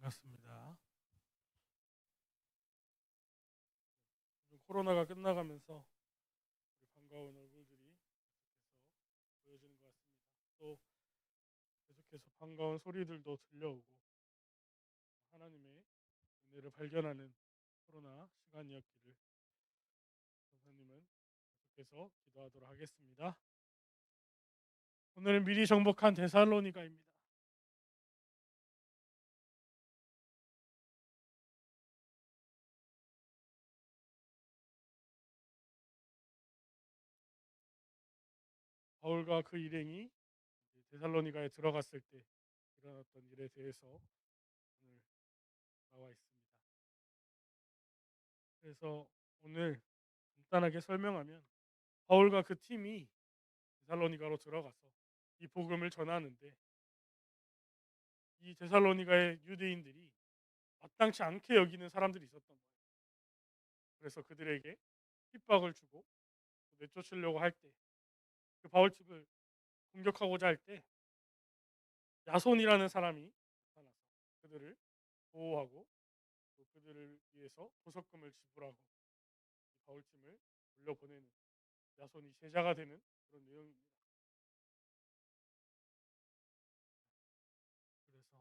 반갑습니다. 코로나가 끝나가면서 반가운 얼굴들이 계속해서 보여지는 것 같습니다. 또 계속해서 반가운 소리들도 들려오고 하나님의 은혜를 발견하는 코로나 시간이었기를 전사님은 계속해서 기도하도록 하겠습니다. 오늘은 미리 정복한 데살로니가입니다. 바울과 그 일행이 데살로니가에 들어갔을 때 일어났던 일에 대해서 오늘 나와 있습니다. 그래서 오늘 간단하게 설명하면 바울과 그 팀이 데살로니가로 들어가서 이 복음을 전하는데 이 데살로니가의 유대인들이 마땅치 않게 여기는 사람들이 있었던 거예요. 그래서 그들에게 핍박을 주고 내쫓으려고 할 때 그 바울집을 공격하고자 할 때 야손이라는 사람이 나타나서 그들을 보호하고 또 그들을 위해서 보석금을 지불하고 바울집을 돌려보내는 야손이 제자가 되는 그런 내용입니다. 그래서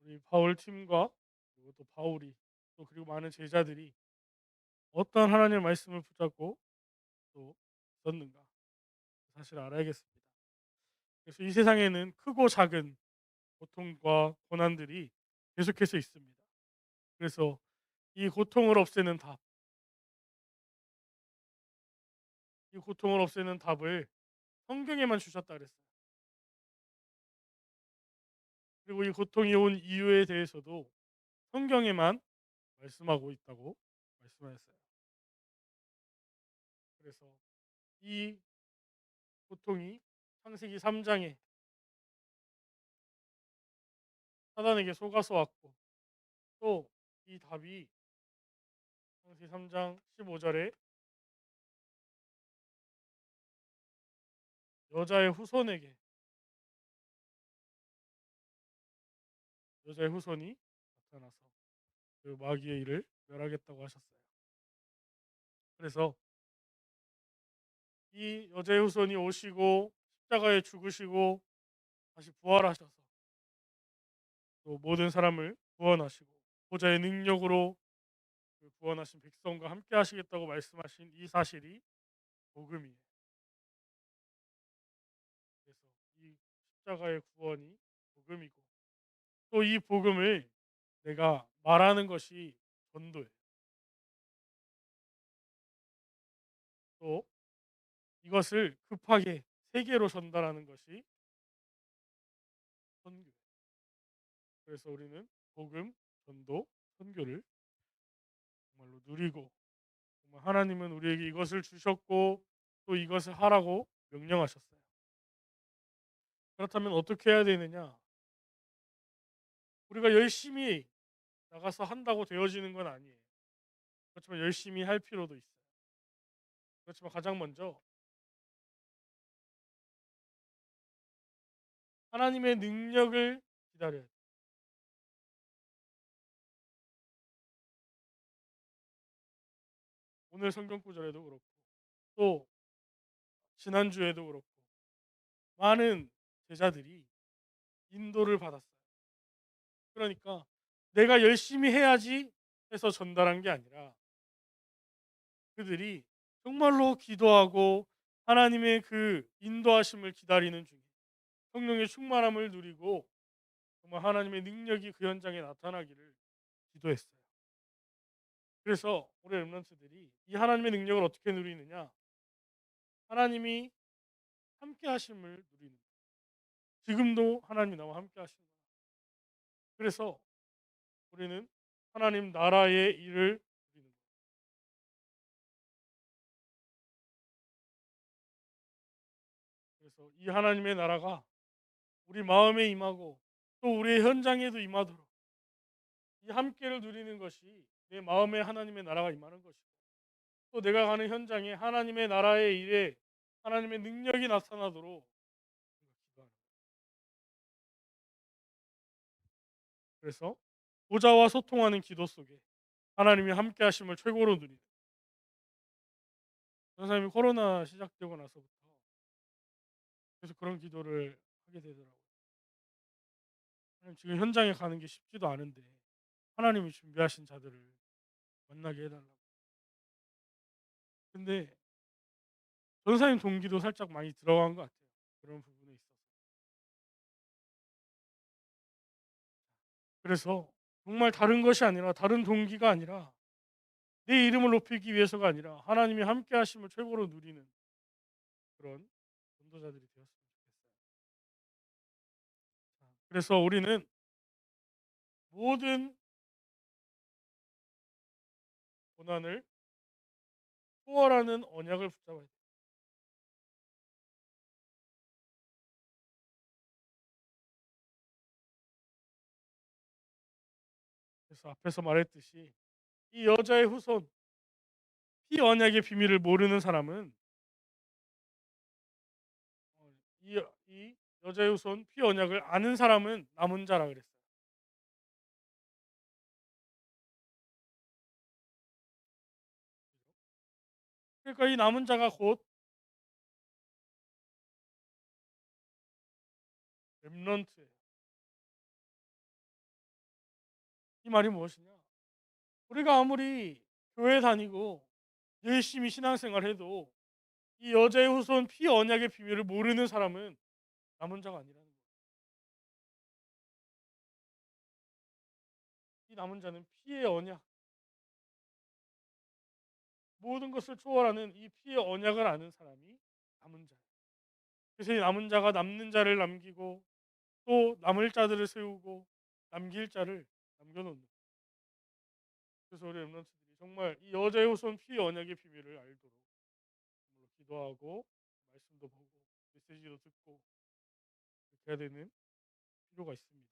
우리 바울 팀과 그리고 또 바울이 또 그리고 많은 제자들이 어떤 하나님의 말씀을 붙잡고 또 있었는가 사실 알아야겠습니다. 그래서 이 세상에는 크고 작은 고통과 고난들이 계속해서 있습니다. 그래서 이 고통을 없애는 답, 이 고통을 없애는 답을 성경에만 주셨다 그랬어요. 그리고 이 고통이 온 이유에 대해서도 성경에만 말씀하고 있다고 말씀하셨어요. 그래서 이 고통이 창세기 3장에 사단에게 속아서 왔고 또 이 답이 창세기 3장 15절에 여자의 후손에게 여자의 후손이 나타나서 그 마귀의 일을 멸하겠다고 하셨어요. 그래서 이 여자의 후손이 오시고 십자가에 죽으시고 다시 부활하셔서 또 모든 사람을 구원하시고 보좌의 능력으로 그 구원하신 백성과 함께 하시겠다고 말씀하신 이 사실이 복음이에요. 그래서 이 십자가의 구원이 복음이고 또 이 복음을 내가 말하는 것이 전도예요. 또 이것을 급하게 세계로 전달하는 것이 선교. 그래서 우리는 복음, 전도, 선교를 정말로 누리고 정말 하나님은 우리에게 이것을 주셨고 또 이것을 하라고 명령하셨어요. 그렇다면 어떻게 해야 되느냐? 우리가 열심히 나가서 한다고 되어지는 건 아니에요. 그렇지만 열심히 할 필요도 있어요. 그렇지만 가장 먼저 하나님의 능력을 기다려야 돼요. 오늘 성경 구절에도 그렇고 또 지난주에도 그렇고 많은 제자들이 인도를 받았어요. 그러니까 내가 열심히 해야지 해서 전달한 게 아니라 그들이 정말로 기도하고 하나님의 그 인도하심을 기다리는 중에 성령의 충만함을 누리고 정말 하나님의 능력이 그 현장에 나타나기를 기도했어요. 그래서 우리 렘넌트들이 이 하나님의 능력을 어떻게 누리느냐? 하나님이 함께 하심을 누리는 거예요. 지금도 하나님이 나와 함께 하시는 거예요. 그래서 우리는 하나님 나라의 일을 누리는 거예요. 그래서 이 하나님의 나라가 우리 마음에 임하고 또 우리의 현장에도 임하도록 이 함께를 누리는 것이 내 마음에 하나님의 나라가 임하는 것이고 또 내가 가는 현장에 하나님의 나라의 일에 하나님의 능력이 나타나도록 기도하는 거예요. 그래서 보좌와 소통하는 기도 속에 하나님이 함께 하심을 최고로 누리는, 전사님이 코로나 시작되고 나서부터 계속 그런 기도를 하게 되더라고요. 하나님, 지금 현장에 가는 게 쉽지도 않은데 하나님이 준비하신 자들을 만나게 해 달라고. 근데 전사님 동기도 살짝 많이 들어간 것 같아요, 그런 부분에 있어서. 그래서 정말 다른 것이 아니라, 다른 동기가 아니라, 내 이름을 높이기 위해서가 아니라 하나님이 함께 하심을 최고로 누리는 그런 전도자들이 되었으면 좋겠어요. 그래서 우리는 모든 고난을 초월하는 언약을 붙잡아야 돼요. 그래서 앞에서 말했듯이 이 여자의 후손, 피 언약의 비밀을 모르는 사람은, 이 여자의 후손 피 언약을 아는 사람은 남은 자라 그랬어요. 그러니까 이 남은 자가 곧 렘넌트예요. 이 말이 무엇이냐? 우리가 아무리 교회 다니고 열심히 신앙생활해도 이 여자의 후손 피 언약의 비밀을 모르는 사람은 남은 자가 아니라는 거예요. 이 남은 자는 피의 언약, 모든 것을 초월하는 이 피의 언약을 아는 사람이 남은 자예요. 그래서 이 남은 자가 남는 자를 남기고, 또 남을 자들을 세우고, 남길 자를 남겨놓는. 그래서 우리 렘넌트들이 정말 이 여자의 후손 피 언약의 비밀을 알도록 정말로 기도하고, 말씀도 보고, 메시지도 듣고, 그렇게 해야 되는 필요가 있습니다.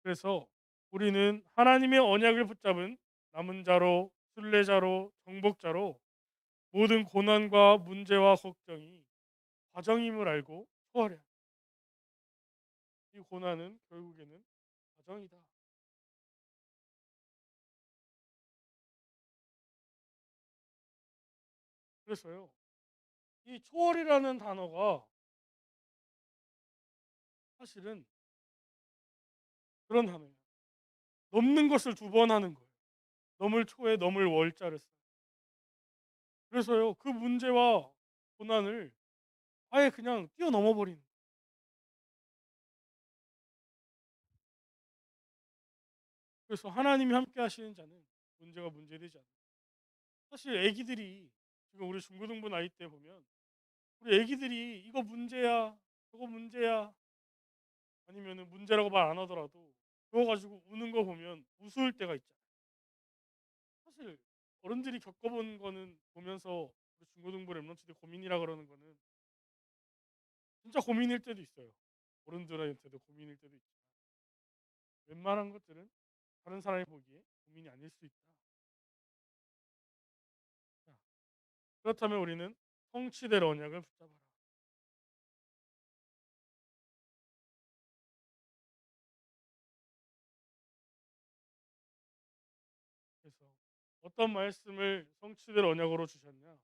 그래서 우리는 하나님의 언약을 붙잡은 남은 자로, 순례자로, 정복자로 모든 고난과 문제와 걱정이 과정임을 알고 초월해야 합니다. 이 고난은 결국에는 과정이다. 그래서요, 이 초월이라는 단어가 사실은 그런 단어예요. 넘는 것을 두 번 하는 거예요. 넘을 초에 넘을 월자를 써요. 그래서요, 그 문제와 고난을 아예 그냥 뛰어넘어 버리는. 그래서 하나님이 함께 하시는 자는 문제가 문제되지 않아요. 사실 애기들이, 지금 우리 중고등부 나이 때 보면 우리 애기들이 이거 문제야, 저거 문제야, 아니면은 문제라고 말 안 하더라도 그거 가지고 우는 거 보면 우스울 때가 있잖아요. 사실 어른들이 겪어본 거는 보면서 우리 중고등부 랩런트들 고민이라 그러는 거는 진짜 고민일 때도 있어요. 어른들한테도 고민일 때도 있지만 웬만한 것들은 다른 사람이 보기에 고민이 아닐 수 있다. 자, 그렇다면 우리는 성취될 언약을 붙잡아라. 그래서 어떤 말씀을 성취될 언약으로 주셨냐?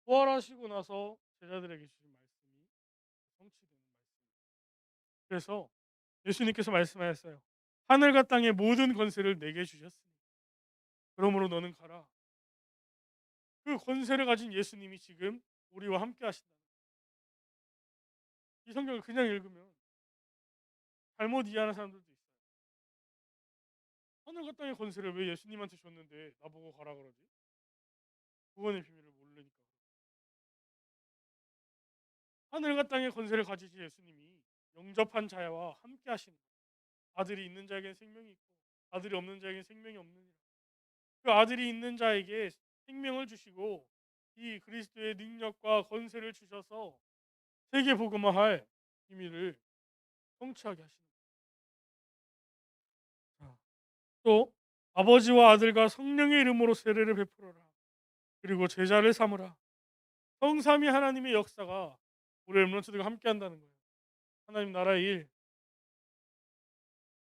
부활하시고 나서 제자들에게 주신 말씀이 성취되는 말씀입니다. 그래서 예수님께서 말씀하셨어요. 하늘과 땅의 모든 권세를 내게 주셨으니 그러므로 너는 가라. 그 권세를 가진 예수님이 지금 우리와 함께 하신다. 이 성경을 그냥 읽으면 잘못 이해하는 사람들도 있어요. 하늘과 땅의 권세를 왜 예수님한테 줬는데 나보고 가라 그러지? 구원의 비밀을 모르니까. 하늘과 땅의 권세를 가지신 예수님이 영접한 자와 함께 하시는 거예요. 아들이 있는 자에게 생명이 있고 아들이 없는 자에게 생명이 없느니라. 그 아들이 있는 자에게 생명을 주시고 이 그리스도의 능력과 권세를 주셔서 세계 복음화할 비밀을 성취하게 하시는 거예요. 또 아버지와 아들과 성령의 이름으로 세례를 베풀어라. 그리고 제자를 삼으라. 성삼위 하나님의 역사가 우리 렘넌트들과 함께 한다는 거예요. 하나님 나라의 일,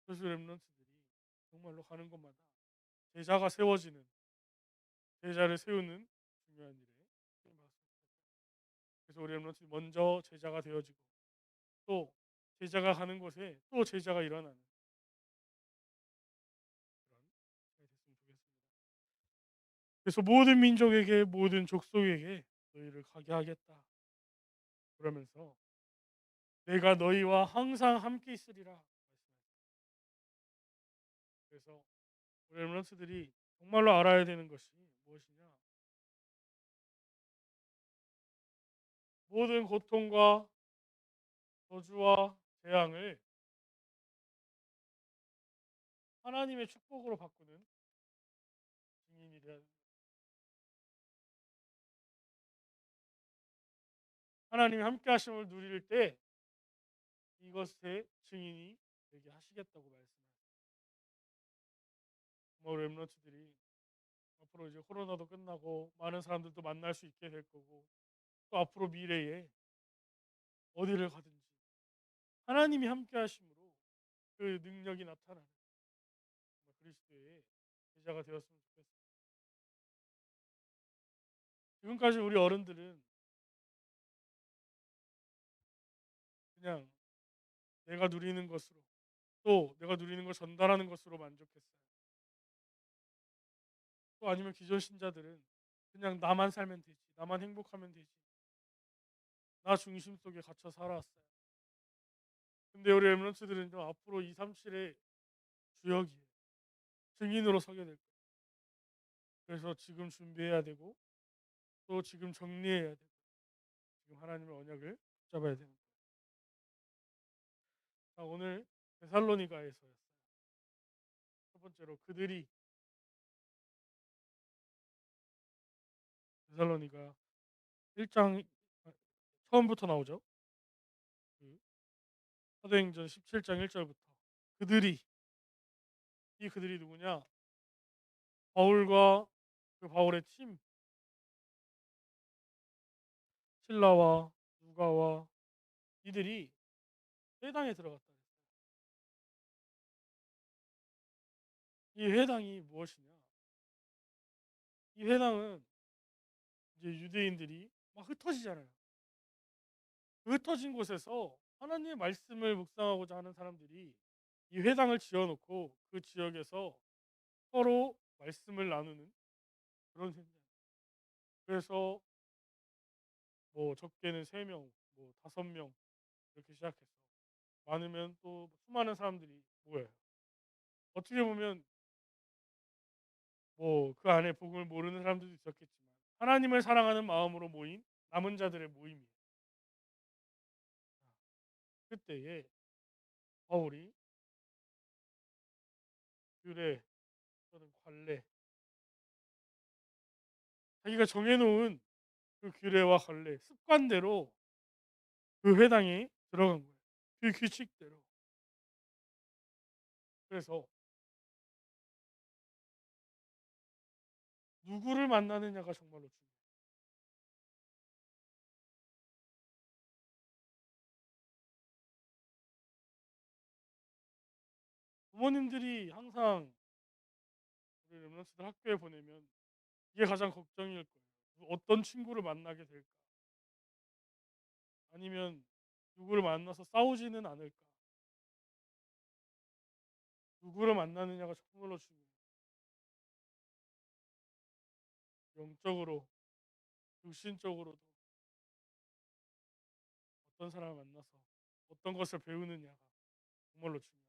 그래서 렘넌트들이 정말로 가는 곳마다 제자가 세워지는, 제자를 세우는 중요한 일에 그래서 우리 렘넌트들이 먼저 제자가 되어지고 또 제자가 가는 곳에 또 제자가 일어나는 그런 시간이 됐으면 좋겠습니다. 그래서 모든 민족에게 모든 족속에게 너희를 가게 하겠다. 그러면서 내가 너희와 항상 함께 있으리라 말씀하셨어요. 그래서 우리 렘넌트들이 정말로 알아야 되는 것이 무엇이냐? 모든 고통과 저주와 재앙을 하나님의 축복으로 바꾸는 증인이 되야 됩니다. 하나님이 함께 하심을 누릴 때 이것의 증인이 되게 하시겠다고 말씀하셨어요. 뭐 렘넌트들이 앞으로 이제 코로나도 끝나고 많은 사람들도 만날 수 있게 될 거고 또 앞으로 미래에 어디를 가든지 하나님이 함께 하심으로 그 능력이 나타나는 그리스도의 제자가 되었으면 좋겠습니다. 지금까지 우리 어른들은 그냥 내가 누리는 것으로 또 내가 누리는 걸 전달하는 것으로 만족했어요. 또 아니면 기존 신자들은 그냥 나만 살면 되지, 나만 행복하면 되지, 나 중심 속에 갇혀 살아왔어요. 근데 우리 엠런츠들은 좀 앞으로 237의 주역이에요. 증인으로 서게 될 거예요. 그래서 지금 준비해야 되고 또 지금 정리해야 되고 지금 하나님의 언약을 붙잡아야 되는 거예요. 자, 오늘 데살로니가에서였어요. 첫 번째로 그들이 데살로니가 1장 처음부터 나오죠. 그 사도행전 17장 1절부터 그들이 이 그들이 누구냐? 바울과 그 바울의 팀 신라와 누가와 이들이 회당에 들어갔다. 이 회당이 무엇이냐? 이 회당은 이제 유대인들이 막 흩어지잖아요. 그 흩어진 곳에서 하나님의 말씀을 묵상하고자 하는 사람들이 이 회당을 지어놓고 그 지역에서 서로 말씀을 나누는 그런 현장. 그래서 뭐 적게는 3명, 뭐 5명 이렇게 시작해서 많으면 또 수많은 사람들이 모여요. 어떻게 보면 뭐 그 안에 복음을 모르는 사람들도 있었겠지만 하나님을 사랑하는 마음으로 모인 남은 자들의 모임이에요. 그때에 바울이 규례 또는 관례 자기가 정해놓은 그 규례와 관례 습관대로 그 회당에 들어간 거예요. 그 규칙대로. 그래서 누구를 만나느냐가 정말로 중요해요. 부모님들이 항상 우리 렘넌트들 학교에 보내면 이게 가장 걱정일 거예요. 어떤 친구를 만나게 될까? 아니면 누구를 만나서 싸우지는 않을까? 누구를 만나느냐가 정말로 중요해요. 영적으로, 육신적으로도 어떤 사람을 만나서 어떤 것을 배우느냐가 정말로 중요해요.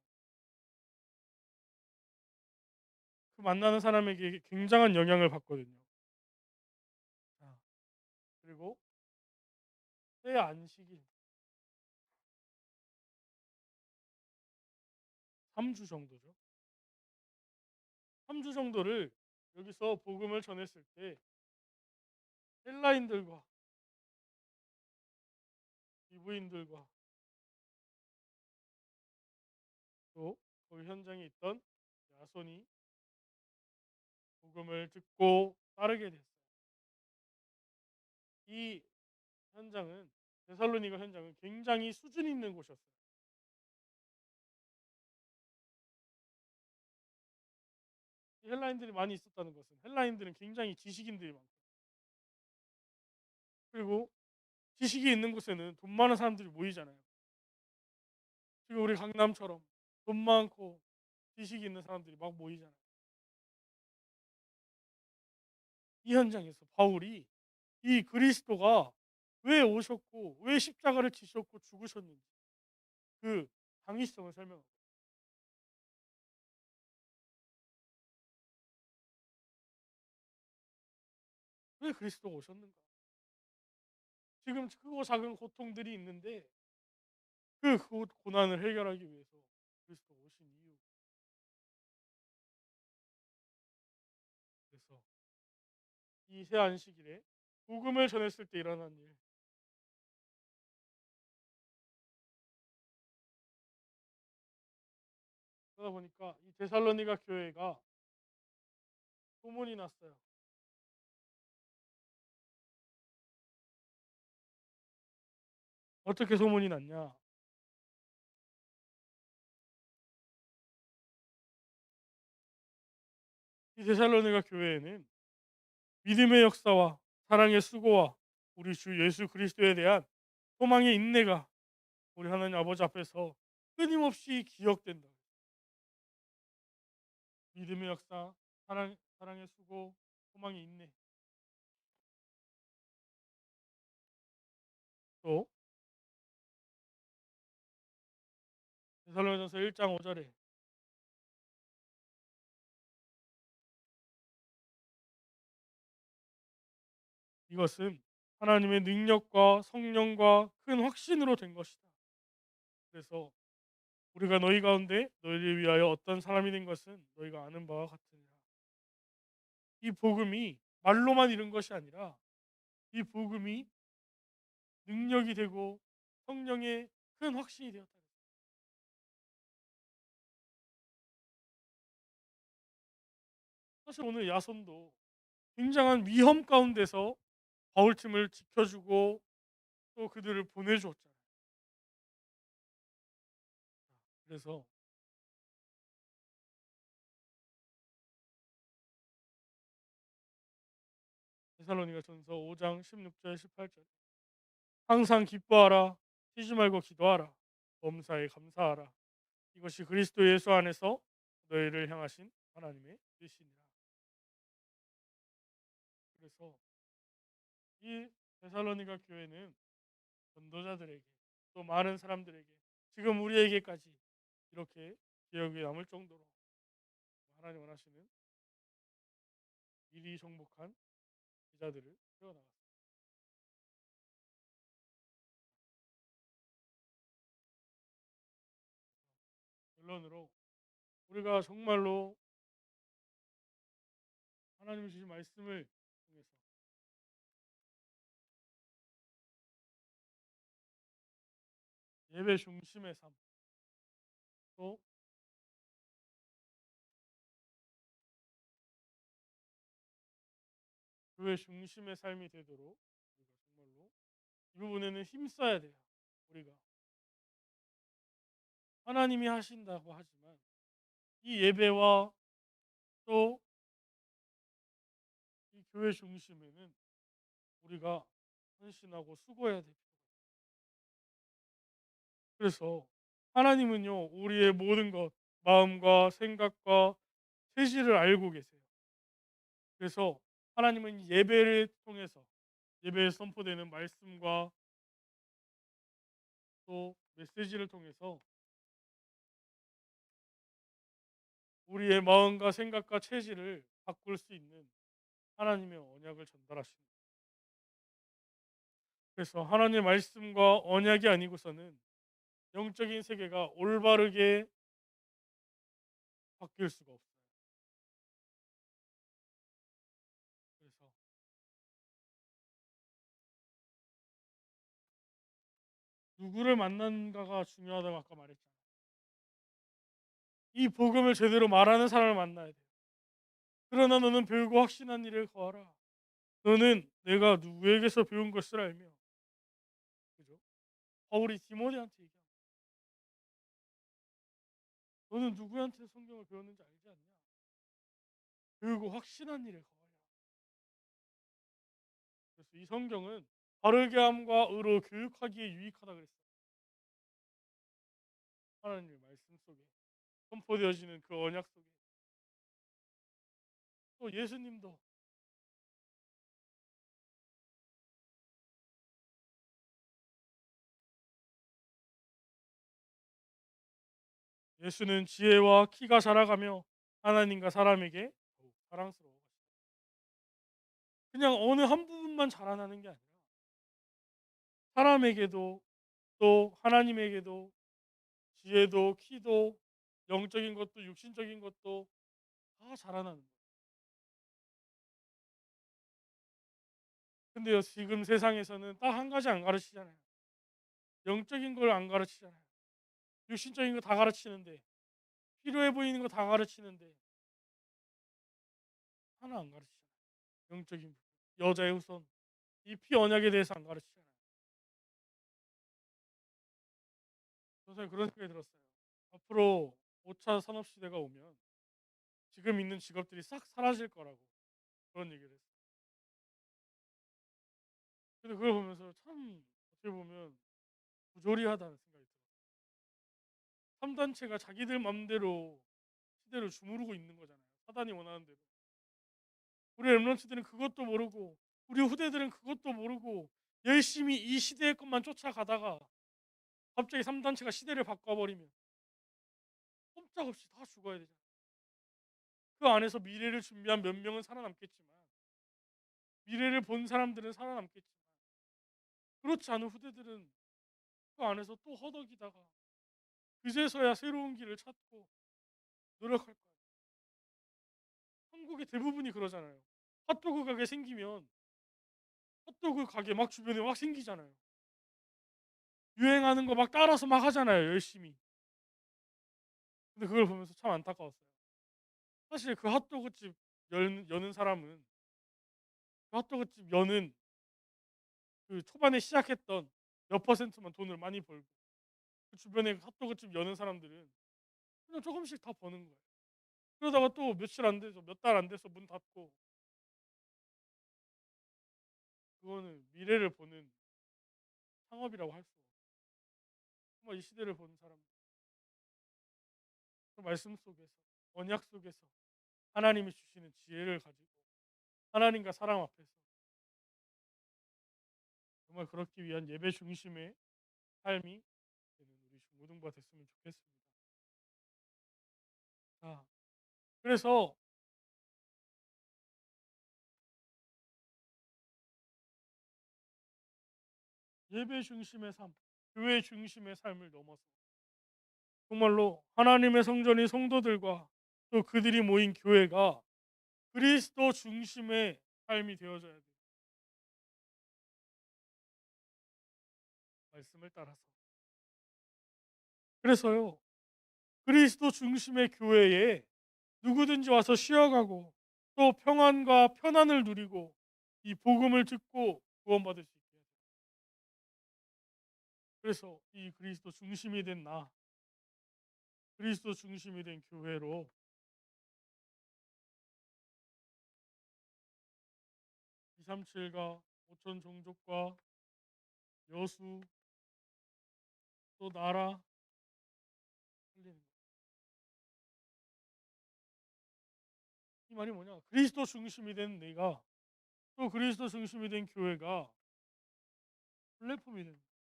그 만나는 사람에게 굉장한 영향을 받거든요. 자, 그리고 새 안식일 3주 정도죠. 3주 정도를 여기서 복음을 전했을 때 헬라인들과 기부인들과 또 거기 현장에 있던 야손이 복음을 듣고 따르게 됐어요. 이 현장은 데살로니가 현장은 굉장히 수준 있는 곳이었어요. 헬라인들이 많이 있었다는 것은 헬라인들은 굉장히 지식인들이 많고 그리고 지식이 있는 곳에는 돈 많은 사람들이 모이잖아요. 지금 우리 강남처럼 돈 많고 지식이 있는 사람들이 막 모이잖아요. 이 현장에서 바울이 이 그리스도가 왜 오셨고 왜 십자가를 지셨고 죽으셨는지 그 당위성을 설명하고 왜 그리스도가 오셨는가? 지금 크고 작은 고통들이 있는데 그 고난을 해결하기 위해서 그리스도가 오신 이유. 그래서 이 새 안식일에 복음을 전했을 때 일어난 일. 그러다 보니까 이 데살로니가 교회가 소문이 났어요. 어떻게 소문이 났냐? 이 데살로니가 교회에는 믿음의 역사와 사랑의 수고와 우리 주 예수 그리스도에 대한 소망의 인내가 우리 하나님 아버지 앞에서 끊임없이 기억된다. 믿음의 역사, 사랑의 수고, 소망의 인내. 또 데살로니가서 1장 5절에 이것은 하나님의 능력과 성령과 큰 확신으로 된 것이다. 그래서 우리가 너희 가운데 너희를 위하여 어떤 사람이 된 것은 너희가 아는 바와 같으니라. 이 복음이 말로만 이룬 것이 아니라 이 복음이 능력이 되고 성령의 큰 확신이 되었다. 사실 오늘 야손도 굉장한 위험 가운데서 바울팀을 지켜주고 또 그들을 보내주었잖아요. 그래서 데살로니가전서 5장 16절 18절 항상 기뻐하라 쉬지 말고 기도하라 범사에 감사하라 이것이 그리스도 예수 안에서 너희를 향하신 하나님의 뜻이니라. 그래서 이 데살로니가 교회는 전도자들에게 또 많은 사람들에게 지금 우리에게까지 이렇게 기억에 남을 정도로 하나님 원하시는 미리 정복한 기자들을 세워나갔습니다. 결론으로 우리가 정말로 하나님이 주신 말씀을 통해서 예배 중심의 삶, 또 교회 중심의 삶이 되도록 우리가 정말로 이 부분에는 힘써야 돼요. 우리가 하나님이 하신다고 하지만 이 예배와 또 이 교회 중심에는 우리가 헌신하고 수고해야 됩니다. 그래서 하나님은요 우리의 모든 것 마음과 생각과 체질을 알고 계세요. 그래서 하나님은 예배를 통해서 예배에 선포되는 말씀과 또 메시지를 통해서 우리의 마음과 생각과 체질을 바꿀 수 있는 하나님의 언약을 전달하십니다. 그래서 하나님의 말씀과 언약이 아니고서는 영적인 세계가 올바르게 바뀔 수가 없어요. 그래서 누구를 만난가가 중요하다고 아까 말했잖아. 이 복음을 제대로 말하는 사람을 만나야 돼. 그러나 너는 배우고 확신한 일을 거하라. 너는 내가 누구에게서 배운 것을 알며, 그죠? 바울이 디모데한테 얘기합니다. 너는 누구한테 성경을 배웠는지 알지 않냐? 배우고 확신한 일을 거하라. 그래서 이 성경은 바르게 함과 의로 교육하기에 유익하다 그랬어요. 하나님의 말씀 속에 선포되어지는 그 언약 속에 또 예수님도 예수는 지혜와 키가 자라가며 하나님과 사람에게 더욱 사랑스러워. 그냥 어느 한 부분만 자라나는 게 아니라 사람에게도 또 하나님에게도 지혜도 키도 영적인 것도 육신적인 것도 다 자라나는 거예요. 근데요 지금 세상에서는 딱 한 가지 안 가르치잖아요. 영적인 걸 안 가르치잖아요. 육신적인 거 다 가르치는데 필요해 보이는 거 다 가르치는데 하나 안 가르치잖아요. 영적인 부분. 여자의 후손 이 피 언약에 대해서 안 가르치잖아요. 저는 그런 생각이 들었어요. 앞으로 5차 산업 시대가 오면 지금 있는 직업들이 싹 사라질 거라고 그런 얘기를 했어요. 근데 그걸 보면서 참 어떻게 보면 부조리하다는 생각이 들어요. 3단체가 자기들 맘대로 시대를 주무르고 있는 거잖아요. 사단이 원하는 대로. 우리 랩런츠들은 그것도 모르고 우리 후대들은 그것도 모르고 열심히 이 시대의 것만 쫓아가다가 갑자기 3단체가 시대를 바꿔버리면 꼼짝없이 다 죽어야 되잖아요. 그 안에서 미래를 준비한 몇 명은 살아남겠지만 미래를 본 사람들은 살아남겠지만 그렇지 않은 후대들은 그 안에서 또 허덕이다가 그제서야 새로운 길을 찾고 노력할 거예요. 한국의 대부분이 그러잖아요. 핫도그 가게 생기면 핫도그 가게 막 주변에 막 생기잖아요. 유행하는 거 막 따라서 막 하잖아요. 열심히. 근데 그걸 보면서 참 안타까웠어요. 사실 그 핫도그집 여는 사람은 그 핫도그집 여는 그 초반에 시작했던 몇 퍼센트만 돈을 많이 벌고 그 주변에 핫도그집 여는 사람들은 그냥 조금씩 다 버는 거예요. 그러다가 또 며칠 안 돼서 몇 달 안 돼서 문 닫고 그거는 미래를 보는 상업이라고 할 수 없어요. 정말 이 시대를 보는 사람 그 말씀 속에서 언약 속에서 하나님이 주시는 지혜를 가지고 하나님과 사람 앞에서 정말 그렇기 위한 예배 중심의 삶이 되는 우리 중고등부가 됐으면 좋겠습니다. 자, 그래서 예배 중심의 삶, 교회 중심의 삶을 넘어서 정말로 하나님의 성전이 성도들과 또 그들이 모인 교회가 그리스도 중심의 삶이 되어져야 돼요. 말씀을 따라서. 그래서요. 그리스도 중심의 교회에 누구든지 와서 쉬어가고 또 평안과 편안을 누리고 이 복음을 듣고 구원받을 수 있게 해요. 그래서 이 그리스도 중심이 된 나, 그리스도 중심이 된 교회로 237과 5천 종족과 여수 또 나라 살리는 거. 이 말이 뭐냐? 그리스도 중심이 된 내가 또 그리스도 중심이 된 교회가 플랫폼이 되는 거야.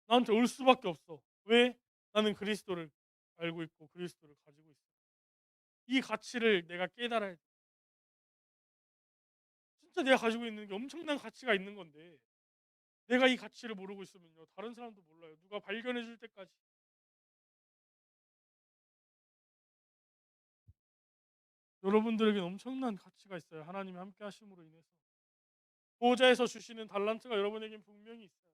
나한테 올 수밖에 없어. 왜? 나는 그리스도를 알고 있고 그리스도를 가지고 있어. 이 가치를 내가 깨달아야 돼. 진짜 내가 가지고 있는 게 엄청난 가치가 있는 건데 내가 이 가치를 모르고 있으면요 다른 사람도 몰라요. 누가 발견해 줄 때까지. 여러분들에게는 엄청난 가치가 있어요. 하나님이 함께 하심으로 인해서. 보호자에서 주시는 달란트가 여러분에겐 분명히 있어요.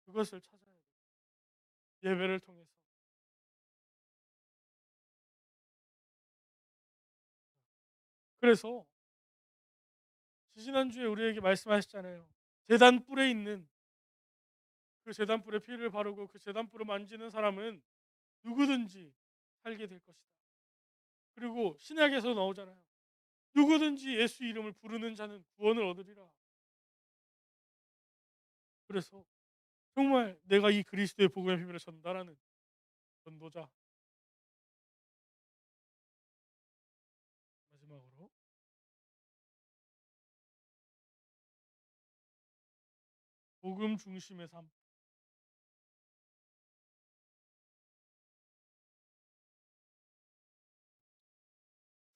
그것을 찾아야 돼요. 예배를 통해서. 그래서 지지난주에 우리에게 말씀하셨잖아요. 제단 뿔에 있는 그 제단 뿔에 피를 바르고 그 제단 뿔을 만지는 사람은 누구든지 살게 될 것이다. 그리고 신약에서 나오잖아요. 누구든지 예수 이름을 부르는 자는 구원을 얻으리라. 그래서 정말 내가 이 그리스도의 복음의 비밀을 전달하는 전도자. 마지막으로 복음 중심의 삶.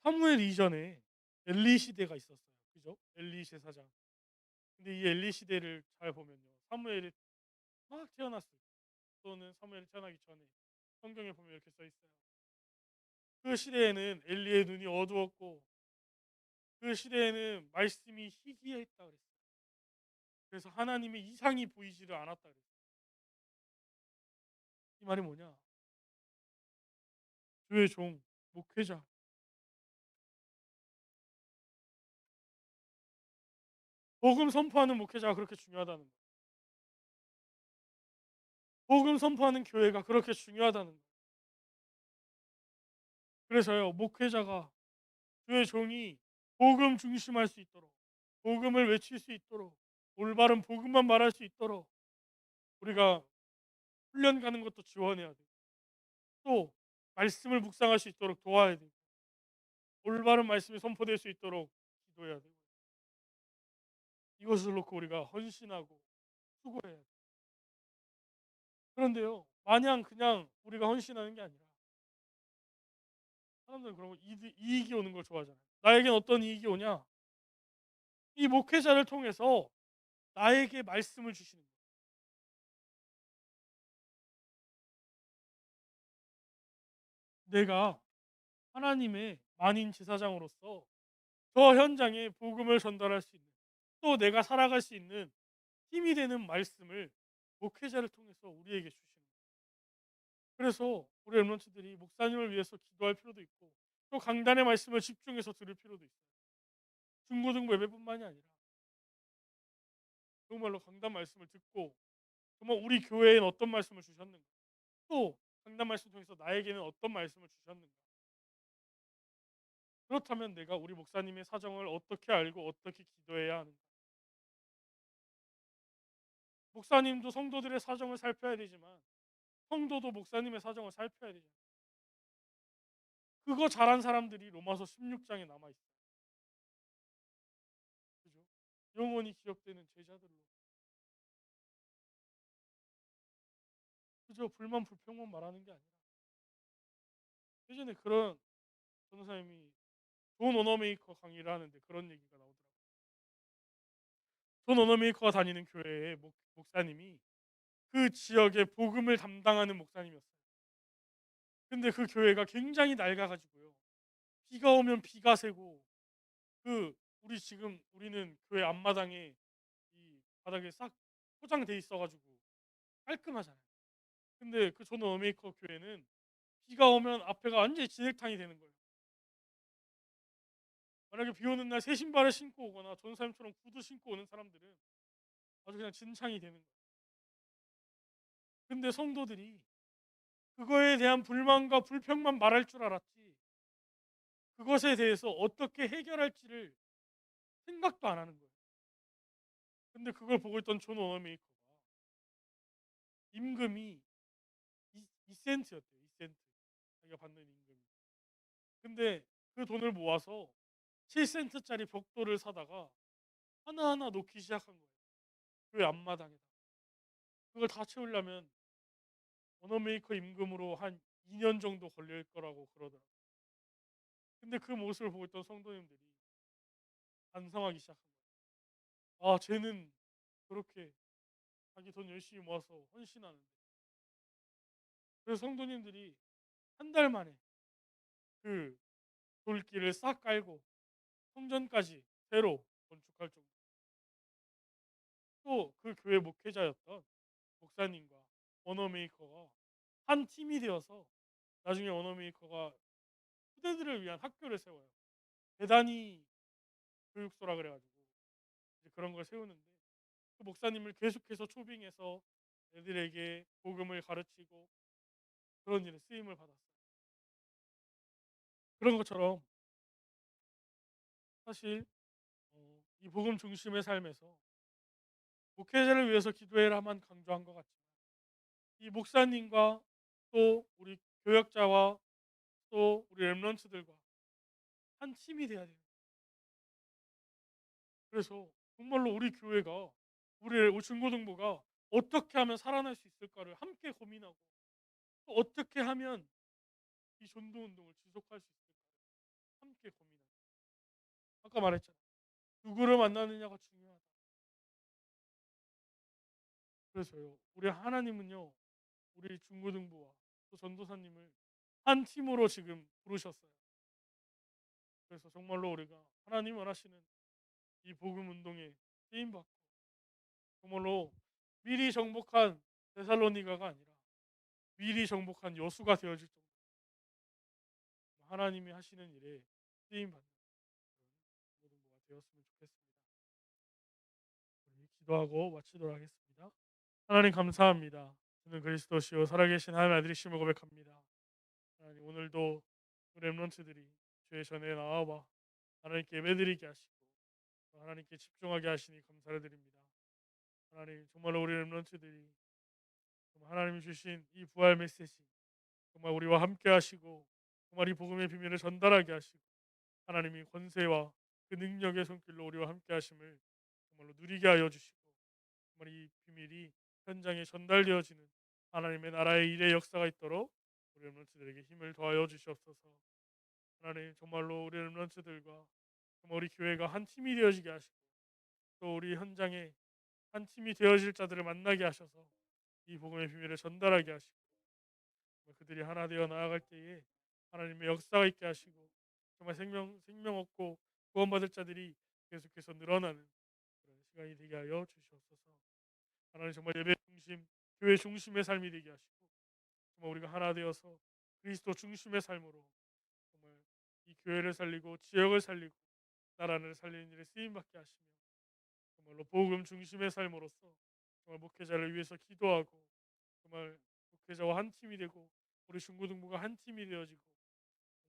사무엘 이전에 엘리 시대가 있었어요. 그죠? 엘리 제사장. 근데 이 엘리 시대를 잘 보면요. 사무엘이 막 태어났을 때 또는 사무엘이 태어나기 전에 성경에 보면 이렇게 써 있어요. 그 시대에는 엘리의 눈이 어두웠고 그 시대에는 말씀이 희귀했다 그랬어요. 그래서 하나님의 이상이 보이지를 않았다 그랬어요. 이 말이 뭐냐? 주의 종, 목회자, 복음 선포하는 목회자가 그렇게 중요하다는 거예요. 복음 선포하는 교회가 그렇게 중요하다는 거예요. 그래서요, 목회자가 주의 종이 복음 중심할 수 있도록 복음을 외칠 수 있도록 올바른 복음만 말할 수 있도록 우리가 훈련 가는 것도 지원해야 돼요. 또 말씀을 묵상할 수 있도록 도와야 돼요. 올바른 말씀이 선포될 수 있도록 기도해야 돼요. 이것을 놓고 우리가 헌신하고 수고해야 돼요. 그런데요, 마냥 그냥 우리가 헌신하는 게 아니라 사람들은 그런 거 이익이 오는 걸 좋아하잖아요. 나에겐 어떤 이익이 오냐? 이 목회자를 통해서 나에게 말씀을 주시는 거예요. 내가 하나님의 만인 제사장으로서 저 현장에 복음을 전달할 수 있는 또 내가 살아갈 수 있는 힘이 되는 말씀을 목회자를 통해서 우리에게 주시는 거예요. 그래서 우리 랩런트들이 목사님을 위해서 기도할 필요도 있고 또 강단의 말씀을 집중해서 들을 필요도 있어요. 중고등부 예배뿐만이 아니라 정말로 강단 말씀을 듣고 정말 우리 교회엔 어떤 말씀을 주셨는가 또 강단 말씀 통해서 나에게는 어떤 말씀을 주셨는가 그렇다면 내가 우리 목사님의 사정을 어떻게 알고 어떻게 기도해야 하는가 목사님도 성도들의 사정을 살펴야 되지만 성도도 목사님의 사정을 살펴야 되잖아요. 그거 잘한 사람들이 로마서 16장에 남아 있어요. 그죠? 영원히 기억되는 제자들로. 그저 불만 불평만 말하는 게 아니라 예전에 그런 전도사님이 존 오너메이커 강의를 하는데 그런 얘기가 나오더라고요. 존 오너메이커가 다니는 교회의 목사님이 그 지역의 복음을 담당하는 목사님이었어요. 근데 그 교회가 굉장히 낡아가지고요. 비가 오면 비가 새고 그 우리는 교회 앞마당에 이 바닥에 싹 포장돼 있어가지고 깔끔하잖아요. 근데 그 존 오너메이커 교회는 비가 오면 앞에가 완전히 진흙탕이 되는 거예요. 만약에 비 오는 날 새 신발을 신고 오거나 전사님처럼 구두 신고 오는 사람들은 아주 그냥 진창이 되는 거예요. 근데 성도들이 그거에 대한 불만과 불평만 말할 줄 알았지 그것에 대해서 어떻게 해결할지를 생각도 안 하는 거예요. 근데 그걸 보고 있던 존 워너메이커가 임금이 2센트였대요. 2센트. 자기가 받는 임금이. 근데 그 돈을 모아서 7센트짜리 벽돌을 사다가 하나하나 놓기 시작한 거예요. 그 앞마당에다. 그걸 다 채우려면 워너메이커 임금으로 한 2년 정도 걸릴 거라고 그러더라고요. 근데 그 모습을 보고 있던 성도님들이 반성하기 시작한 거예요. 아, 쟤는 그렇게 자기 돈 열심히 모아서 헌신하는데. 그래서 성도님들이 한 달 만에 그 돌길을 싹 깔고 성전까지 새로 건축할 정도. 또 그 교회 목회자였던 목사님과 언어메이커가 한 팀이 되어서 나중에 언어메이커가 후대들을 위한 학교를 세워요. 대단히 교육소라 그래 가지고 이제 그런 걸 세우는데 그 목사님을 계속해서 초빙해서 애들에게 복음을 가르치고 그런 일에 쓰임을 받았어요. 그런 것처럼 사실 이 복음 중심의 삶에서 목회자를 위해서 기도해라만 강조한 것 같지만 이 목사님과 또 우리 교역자와 또 우리 렘넌트들과 한 팀이 돼야 돼요. 그래서 정말로 우리 교회가 우리 중고등부가 어떻게 하면 살아날 수 있을까를 함께 고민하고 또 어떻게 하면 이 전도 운동을 지속할 수 있을까 함께 고민하고 아까 말했잖아. 누구를 만나느냐가 중요하다. 그래서요. 우리 하나님은요. 우리 중고등부와 또 전도사님을 한 팀으로 지금 부르셨어요. 그래서 정말로 우리가 하나님 원하시는 이 복음 운동에 쓰임 받고 정말로 미리 정복한 데살로니가가 아니라 미리 정복한 여수가 되어질 정도 하나님이 하시는 일에 쓰임 받는 그런 모두가 되었으면 좋겠습니다. 우리 기도하고 마치도록 하겠습니다. 하나님 감사합니다. 저는 그리스도시요 살아계신 하나님 아들이심을 고백합니다. 하나님 오늘도 우리 렘넌트들이 주의 전에 나와봐 하나님께 예배드리게 하시고 또 하나님께 집중하게 하시니 감사를 드립니다. 하나님 정말로 우리 렘넌트들이 정말 하나님이 주신 이 부활 메시지 정말 우리와 함께 하시고 정말 이 복음의 비밀을 전달하게 하시고 하나님이 권세와 그 능력의 손길로 우리와 함께 하심을 정말로 누리게 하여 주시고 정말 이 비밀이 현장에 전달되어지는 하나님의 나라의 일의 역사가 있도록 우리 렘넌트들에게 힘을 더하여 주시옵소서. 하나님 정말로 우리 렘넌트들과 정말 우리 교회가 한 팀이 되어지게 하시고 또 우리 현장에 한 팀이 되어질 자들을 만나게 하셔서 이 복음의 비밀을 전달하게 하시고 그들이 하나 되어 나아갈 때에 하나님의 역사가 있게 하시고 정말 생명 얻고 구원받을 자들이 계속해서 늘어나는 그런 시간이 되게 하여 주시옵소서. 하나님 정말 예배 중심, 교회 중심의 삶이 되게 하시고 정말 우리가 하나 되어서 그리스도 중심의 삶으로 정말 이 교회를 살리고 지역을 살리고 나라를 살리는 일에 쓰임 받게 하시며 정말로 복음 중심의 삶으로서 정말 목회자를 위해서 기도하고 정말 목회자와 한 팀이 되고 우리 중고등부가 한 팀이 되어지고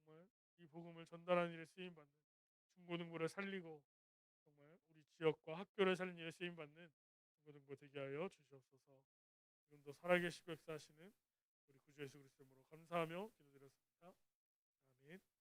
정말 이 복음을 전달하는 일에 쓰임 받는 중고등부를 살리고 정말 우리 지역과 학교를 살리는 일에 쓰임 받는 중고등부 되게 하여 주시옵소서. 지금도 살아계시고 역사하시는 우리 구주 예수 그리스도 이름으로 감사하며 기도드렸습니다. 아멘.